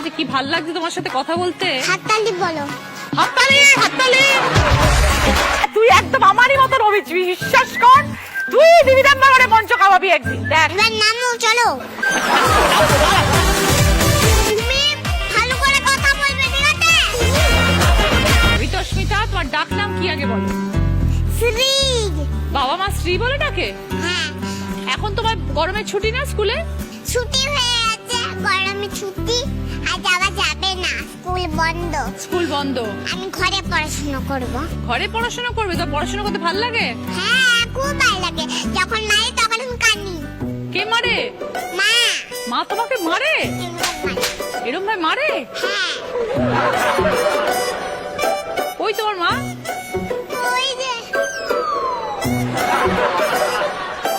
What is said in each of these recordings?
যে কি ভাল লাগছে তোমার সাথে কথা বলতে। হাততালি বলো। হাততালি হাততালি। তুই একদম আমারই মতন হবি, বিশ্বাস কর। তুই দিদিদার বাগানে মঞ্চ খাওয়াবি একদিন, দেখ। এবার নামো, চলো। তুমি ভালো করে কথা বলবে, ঠিক আছে? ঋতস্মিতা, তোমার ডাক নাম কি আগে বলো? শ্রী। বাবা মা শ্রী বলে ডাকে? হ্যাঁ। এখন তোমার গরমের ছুটি না স্কুলে? ছুটি হয়ে আছে, গরমে ছুটি, আর যাওয়া যাবে না, স্কুল বন্ধ। স্কুল বন্ধ। আমি ঘরে পড়াশোনা করব। ঘরে পড়াশোনা করবে? তো পড়াশোনা করতে ভালো লাগে? হ্যাঁ, খুব ভালো লাগে। যখন মারে তখন আমি কাঁদি। কে মারে? মা। মা তোমাকে মারে? এরম ভাই মারে? হ্যাঁ। ওই তোমার মা? ওই যে।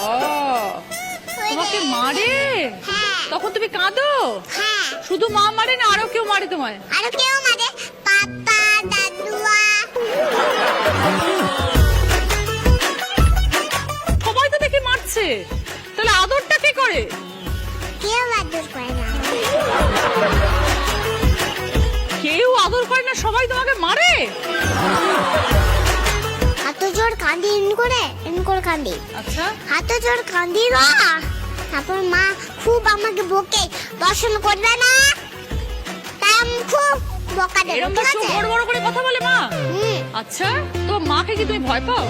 ও, তোমাকে মারে? হ্যাঁ। তখন তুমি কাঁদো? হ্যাঁ। শুধু মা মারে না আরো কেউ মারে তোমায়? আরো কেউ মারে, পাপা, দাদুয়া। সবাই তো দেখি মারছে, তাহলে আদরটা কে করে? কেউ আদর করে না। কেউ আদর করে না, সবাই তোমাকে মারে? এত জোর কাঁদি, এমনি করে কাঁদি। আচ্ছা, এত জোর কাঁদি না, তারপর মা খুব আমাকে বকে, পড়াশোনা করবে না, তাই আমি খুব বকা দেব, এরকম ঠিক ভাবে আছে? বড় বড় করে কথা বলে মা? হুম। আচ্ছা, তো মাকে কি তুমি ভয় পাও?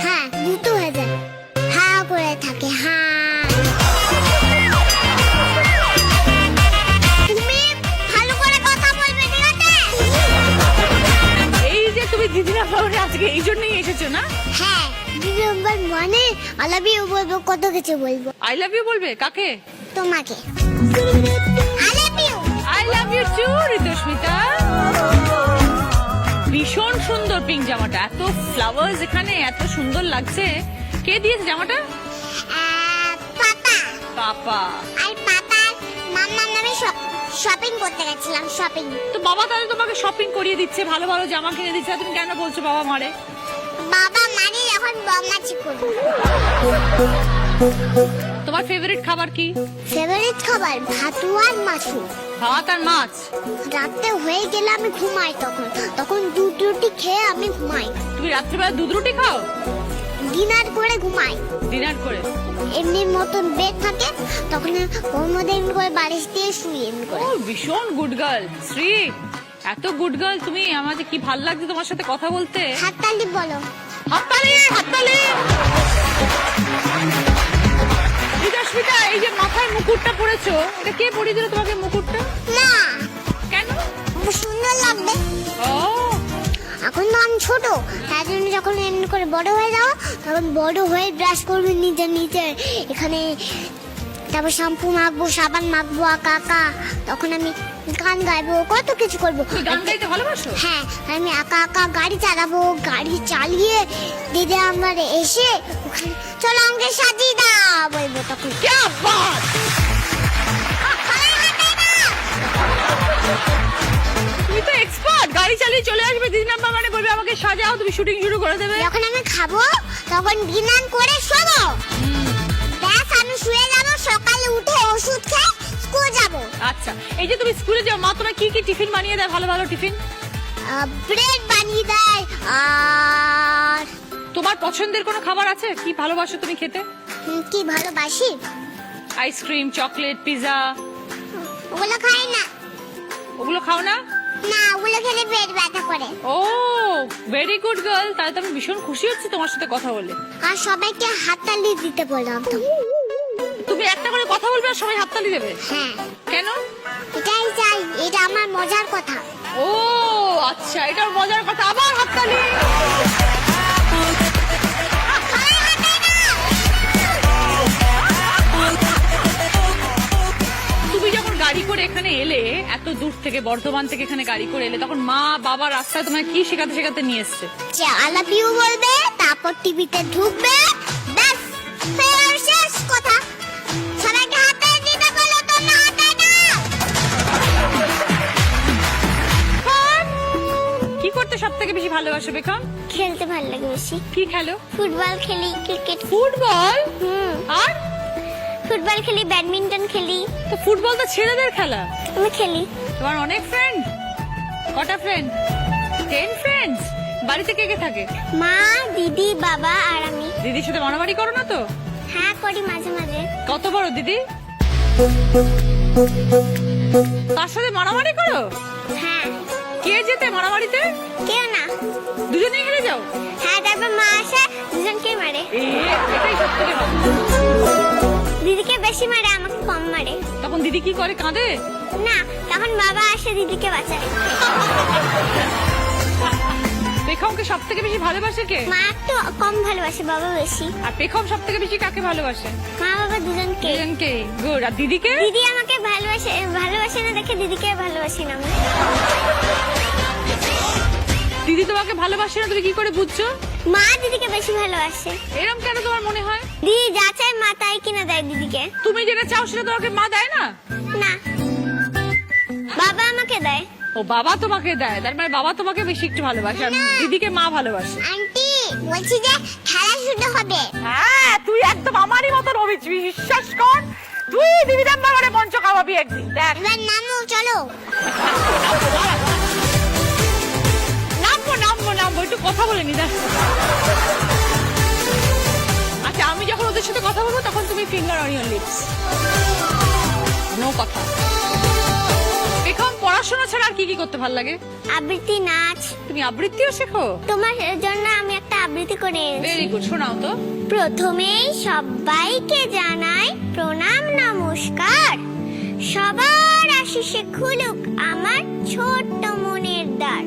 হ্যাঁ, ভূত হয়ে যায়, হা করে থাকে, হা। তুমি ভালো করে কথা বলবে, ঠিক আছে? এই যে তুমি দিদিরা বাবারে আজকে এই জন্যই এসেছো না? হ্যাঁ, দিদি একবার মানে আই লাভ ইউ বলবো, কত কিছু বলবো। আই লাভ ইউ বলবে কাকে? তোমাকে I love you. I love you too Ritasmita. ভীষণ সুন্দর পিঙ্ক জামাটা, এত ফ্লাওয়ার্স এখানে, এত সুন্দর লাগছে। কে দিয়েছে জামাটা? পাপা। পাপা। আর পাপা মাম্মা আমি শপিং করতে গেছিলাম, শপিং। তো বাবা তাহলে তোমাকে শপিং করিয়ে দিচ্ছে, ভালো ভালো জামা কিনে দিচ্ছে, আর তুমি কেন বলছো বাবা মারে? বাবা মানে এখন বদমাশি করবে। তোমার ফেভারিট খাবার কি? ফেভারিট খাবার ভাত আর মাছ। ভাত আর মাছ। রাতে হয়ে গেলে আমি ঘুমাই, তখন দুধ রুটি খেয়ে আমি ঘুমাই। তুমি রাত্রিবেলা দুধ রুটি খাও? ডিনার করে ঘুমাই। ডিনার করে? এমনি মতন বেড থাকে, তখন ওর মধ্যে এমনি করে বালিশ দিয়ে শুই, এমনি করে। ও, ভীষণ গুড গার্ল শ্রী, এত গুড গার্ল তুমি। আমার যে কি ভাল লাগছে তোমার সাথে কথা বলতে। হাততালি বলো। হাততালি হাততালি। ঋতস্মিতা, এই যে মাথায় মুকুটটা পরেছো, এটা কে পরিয়ে দিল তোমাকে মুকুটটা? না, কেন? খুব সুন্দর লাগবে। ও, এখন তো আমি ছোট, তাই জন্য যখন এমনি করে বড় হয়ে যাও, তখন বড় হয়ে ব্রাশ করবে নিজে এখানে, তারপর শ্যাম্পু মাখবো, সাবান মাখবো, আঁকা, তখন আমি গান গাইবো, কত কিছু করবো। তুমি গান গাইতে ভালোবাসো? হ্যাঁ, আমি একা গাড়ি চালাবো, গাড়ি চালিয়ে দিদি আমার এসে ওখানে চলো আমাকে সাজিয়ে দাও বলবো, তখন क्या बात! তুমি তো এক্সপার্ট, গাড়ি চালিয়ে চলে আসবে, দিদি নাম্বার মানে বলবে আমাকে সাজাও, তুমি শুটিং শুরু করে দেবে। যখন আমি খাবো তখন ডিনার করে শোবো, ব্যাস আমি শুয়ে যাবো, সকালে উঠে ওষুধ খেয়ে স্কুল যাবো। আচ্ছা, এই যে তুমি স্কুলে যাও, মা তোমার কি কি টিফিন বানিয়ে দেয়? ভালো ভালো টিফিন ব্রেড বানিয়ে দেয়, আর তোমার পছন্দের কোনো খাবার আছে? কি ভালোবাসো তুমি খেতে? কি ভালোবাসি, আইসক্রিম, চকলেট, পিৎজা, ওগুলো খাই না। ওগুলো খাও না? না, ওগুলো খেলে পেট ব্যথা করে। ও, ভেরি গুড গার্ল, তাহলে তো আমি ভীষণ খুশি হচ্ছি তোমার সাথে কথা বলে। আর সবাইকে হাততালি দিতে বললাম তো। তুমি একটা করে কথা বলবে আর সবাই হাততালি দেবে? হ্যাঁ, কেন? এটাই চাই, এটা আমার মজার কথা। ও আচ্ছা, এটার মজার কথা, আবার হাততালি। তুমি যখন গাড়ি করে এখানে এলে, এত দূর থেকে বর্ধমান থেকে এখানে গাড়ি করে এলে, তখন মা বাবা রাস্তায় তোমায় কি শেখাতে নিয়ে এসছে? আই লাভ ইউ বলবে, তারপর টিভিতে ঢুকবে, ব্যাস ফের শেষ কথা। সবাইকে হাতে দিতে বলো, তোমরা হাতে দাও। কি করতে সব থেকে বেশি ভালোবাসো বেকন? খেলতে ভালো লাগে বেশি। কি খেলো? ফুটবল খেলি, ক্রিকেট। ফুটবল? আর ফুটবল খেলি, ব্যাডমিন্টন খেলি। তো ফুটবল তো ছেলেদের খেলা। আমি খেলি। তোমার অনেক ফ্রেন্ড? কটা ফ্রেন্ড? 10 ফ্রেন্ডস। বাড়িতে কে কে থাকে? মা, দিদি, বাবা আর আমি। দিদির সাথে মারামারি করো না তো? হ্যাঁ, করি মাঝে মাঝে। কত বড় দিদি? তার সাথে মারামারি করো? হ্যাঁ। কে যেতে মারামারিতে? কেউ না। দুজনে হেরে যাও? হ্যাঁ, তারপর মা আসে, দুজনকে মারে। এটাই সব থেকে ভালো। দিদিকে বেশি মারে, আমাকে কম মারে। তখন দিদি কি করে, কাঁদে? না, তখন বাবা আসে দিদিকে বাঁচায়। পেখমকে সব থেকে বেশি ভালোবাসে কে? মা একটু কম ভালোবাসে, বাবা বেশি। আর পেখম সব থেকে বেশি কাকে ভালোবাসে? মা বাবা দুজনকে। দুজনকে। গুড। আর দিদিকে? দিদি আমাকে ভালোবাসে না দেখে দিদিকে ভালোবাসি না আমি। দিদি তোমাকে ভালোবাসে না, তুমি কি করে বুঝছো? মা দিদিকে বেশি ভালোবাসে। এরকম কেন তোমার মনে হয়? দিদি যা চায় মা তাই কিনা দেয় দিদিকে। তুমি যেটা চাও সেটা তোমাকে মা দেয় না? না, বাবা আমাকে দেয়। ও, বাবা তোমাকে দেয়, তার মানে বাবা তোমাকে বেশি একটু ভালোবাসে আর দিদিকে মা ভালোবাসে। আন্টি বলছি যে খেলা শুরু হবে। হ্যাঁ, তুই একদম আমারই মতন হবি, বিশ্বাস কর। তুই দিদিদের বাগানে মঞ্চ খাওয়াবি একদিন, দেখ। এবার নামো, চলো। নামবো নামবো নামবো, একটু কথা বলে নি, দেখ। আচ্ছা, আমি যখন ওদের সাথে কথা বলবো তখন তুমি finger on your lips, no কথা। এখন পড়াশোনা ছাড়া আর কি কি করতে ভালো লাগে? আবৃত্তি, নাচ। তুমি আবৃত্তিও শেখো? তোমার জন্য আমি একটা আবৃত্তি করে এনেছি। ভেরি গুড, শোনাও তো। প্রথমেই সবাইকে জানাই প্রণাম নমস্কার, সবার আশিসে খুলুক আমার ছোট্ট মনের দ্বার।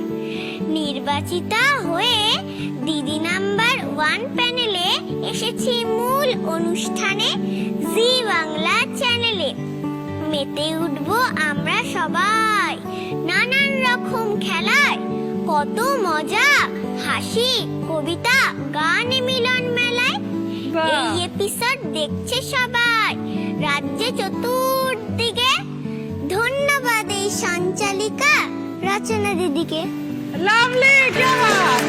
নির্বাচিতা হয়ে দিদি নাম্বার 1 প্যানেলে এসেছি মূল অনুষ্ঠানে জি বাংলা চ্যানেলে। মেতে উঠবো আমরা সবাই নানান রকম খেলায়, কত মজা, হাসি, কবিতা, গান মিলন মেলায়। বাহ। এই এপিসোড দেখছে সবাই রাজ্যে চতুর্দিকে। ধন্যবাদ এই সঞ্চালিকা রচনা দিদিকে। লাভলি, কি বাত।